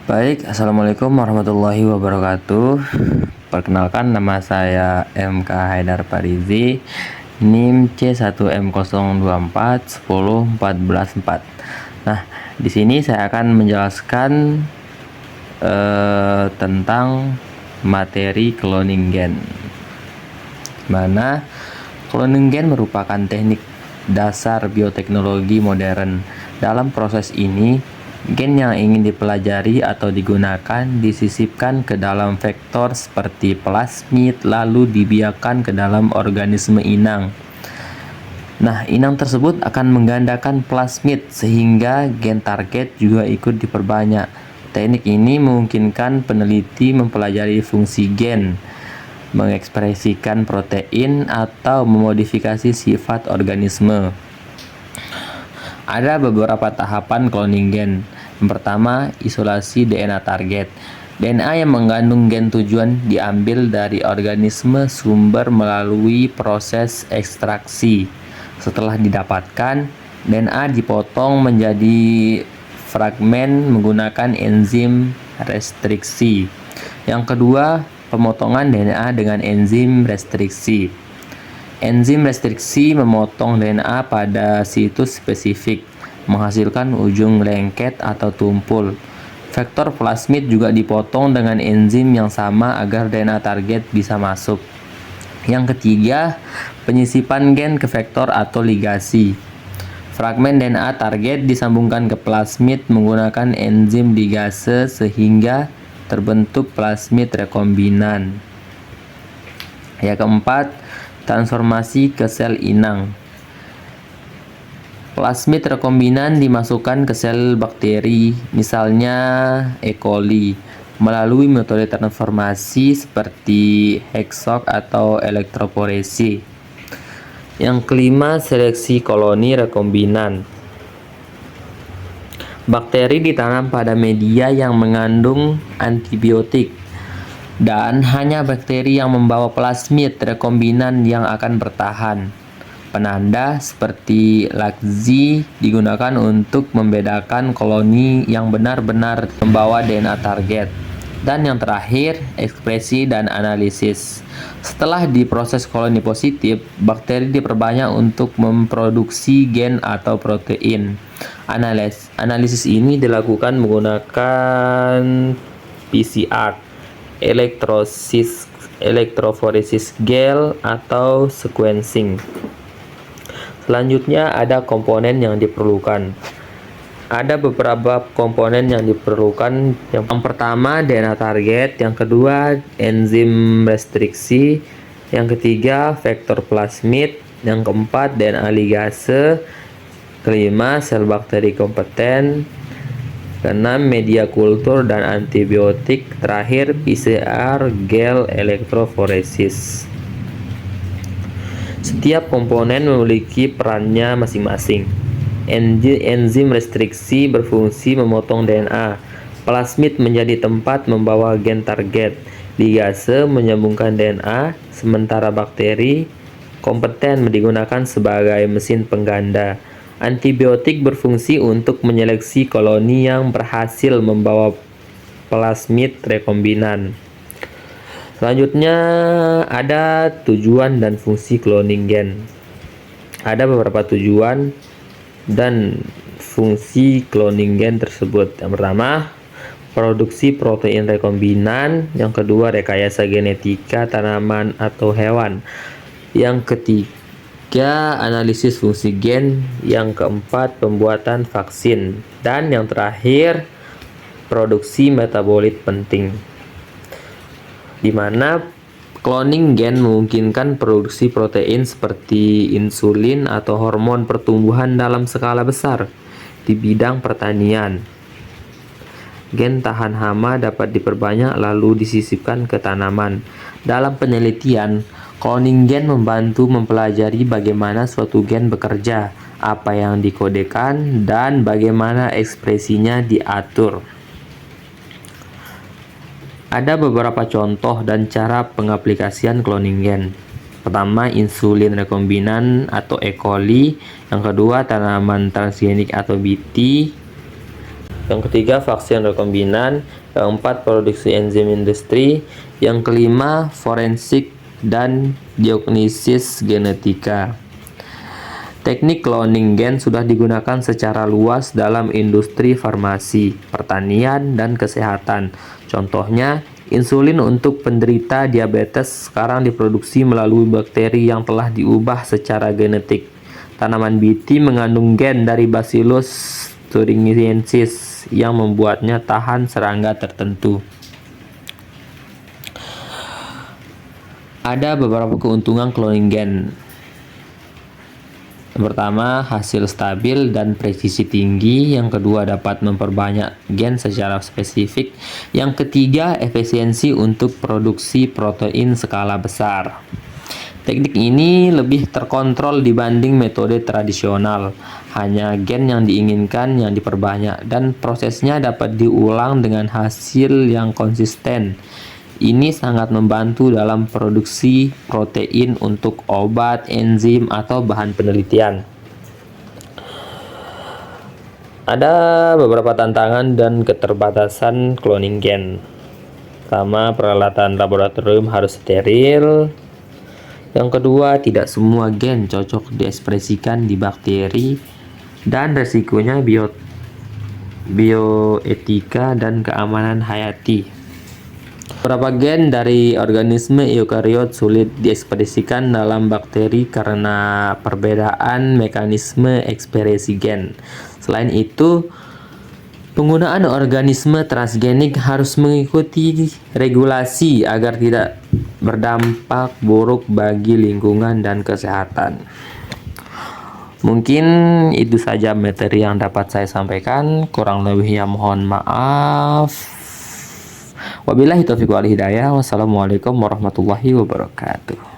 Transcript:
Baik, Assalamualaikum warahmatullahi wabarakatuh. Perkenalkan, nama saya MK Haidar Farizi, NIM C1M024 Nah, di sini saya akan menjelaskan tentang materi cloning gen. Mana cloning gen merupakan teknik dasar bioteknologi modern. Dalam proses ini, gen yang ingin dipelajari atau digunakan disisipkan ke dalam vektor seperti plasmid, lalu dibiarkan ke dalam organisme inang. Nah, inang tersebut akan menggandakan plasmid sehingga gen target juga ikut diperbanyak. Teknik ini memungkinkan peneliti mempelajari fungsi gen, mengekspresikan protein, atau memodifikasi sifat organisme. Ada beberapa tahapan cloning gen. Yang pertama, isolasi DNA target. DNA yang mengandung gen tujuan diambil dari organisme sumber melalui proses ekstraksi. Setelah didapatkan, DNA dipotong menjadi fragmen menggunakan enzim restriksi. Yang kedua, pemotongan DNA dengan enzim restriksi. Enzim restriksi memotong DNA pada situs spesifik, menghasilkan ujung lengket atau tumpul. Vektor plasmid juga dipotong dengan enzim yang sama agar DNA target bisa masuk. Yang ketiga, penyisipan gen ke vektor atau ligasi. Fragmen DNA target disambungkan ke plasmid menggunakan enzim ligase sehingga terbentuk plasmid rekombinan. Yang keempat, transformasi ke sel inang. Plasmid rekombinan dimasukkan ke sel bakteri, misalnya E. coli, melalui metode transformasi seperti hexoc atau elektroforesi. Yang kelima, seleksi koloni rekombinan. Bakteri ditanam pada media yang mengandung antibiotik, dan hanya bakteri yang membawa plasmid rekombinan yang akan bertahan. Penanda seperti Laczi digunakan untuk membedakan koloni yang benar-benar membawa DNA target. Dan yang terakhir, ekspresi dan analisis. Setelah diproses koloni positif, bakteri diperbanyak untuk memproduksi gen atau protein. Analisis ini dilakukan menggunakan PCR, elektroforesis gel, atau sequencing. Selanjutnya ada komponen yang diperlukan. Ada beberapa komponen yang diperlukan. Yang pertama, DNA target. Yang kedua, enzim restriksi. Yang ketiga, vektor plasmid. Yang keempat, DNA ligase. Kelima, sel bakteri kompeten. Keenam, media kultur dan antibiotik. Terakhir, PCR, gel, elektroforesis. Setiap komponen memiliki perannya masing-masing. Enzim restriksi berfungsi memotong DNA. Plasmid menjadi tempat membawa gen target. Ligase menyambungkan DNA, sementara bakteri kompeten digunakan sebagai mesin pengganda. Antibiotik berfungsi untuk menyeleksi koloni yang berhasil membawa plasmid rekombinan. Selanjutnya ada tujuan dan fungsi cloning gen. Ada beberapa tujuan dan fungsi cloning gen tersebut. Yang pertama, produksi protein rekombinan. Yang kedua, rekayasa genetika tanaman atau hewan. Yang ketiga, analisis fungsi gen. Yang keempat, pembuatan vaksin. Dan yang terakhir, produksi metabolit penting, di mana cloning gen memungkinkan produksi protein seperti insulin atau hormon pertumbuhan dalam skala besar di bidang pertanian. Gen tahan hama dapat diperbanyak lalu disisipkan ke tanaman. Dalam penelitian, cloning gen membantu mempelajari bagaimana suatu gen bekerja, apa yang dikodekan, dan bagaimana ekspresinya diatur. Ada beberapa contoh dan cara pengaplikasian cloning gen. Pertama, insulin rekombinan atau E. coli. Yang kedua, tanaman transgenik atau BT. Yang ketiga, vaksin rekombinan. Yang keempat, produksi enzim industri. Yang kelima, forensik dan diagnosis genetika. Teknik cloning gen sudah digunakan secara luas dalam industri farmasi, pertanian, dan kesehatan. Contohnya, insulin untuk penderita diabetes sekarang diproduksi melalui bakteri yang telah diubah secara genetik. Tanaman BT mengandung gen dari Bacillus thuringiensis yang membuatnya tahan serangga tertentu. Ada beberapa keuntungan cloning gen. Yang pertama, hasil stabil dan presisi tinggi. Yang kedua, dapat memperbanyak gen secara spesifik. Yang ketiga, efisiensi untuk produksi protein skala besar. Teknik ini lebih terkontrol dibanding metode tradisional. Hanya gen yang diinginkan yang diperbanyak dan prosesnya dapat diulang dengan hasil yang konsisten. Ini sangat membantu dalam produksi protein untuk obat, enzim, atau bahan penelitian. Ada beberapa tantangan dan keterbatasan cloning gen. Pertama, peralatan laboratorium harus steril. Yang kedua, tidak semua gen cocok diekspresikan di bakteri. Dan resikonya bioetika dan keamanan hayati. Beberapa gen dari organisme eukariot sulit diekspresikan dalam bakteri karena perbedaan mekanisme ekspresi gen. Selain itu, penggunaan organisme transgenik harus mengikuti regulasi agar tidak berdampak buruk bagi lingkungan dan kesehatan. Mungkin itu saja materi yang dapat saya sampaikan. Kurang lebihnya mohon maaf. Wabillahi taufiq wal hidayah. Wassalamualaikum warahmatullahi wabarakatuh.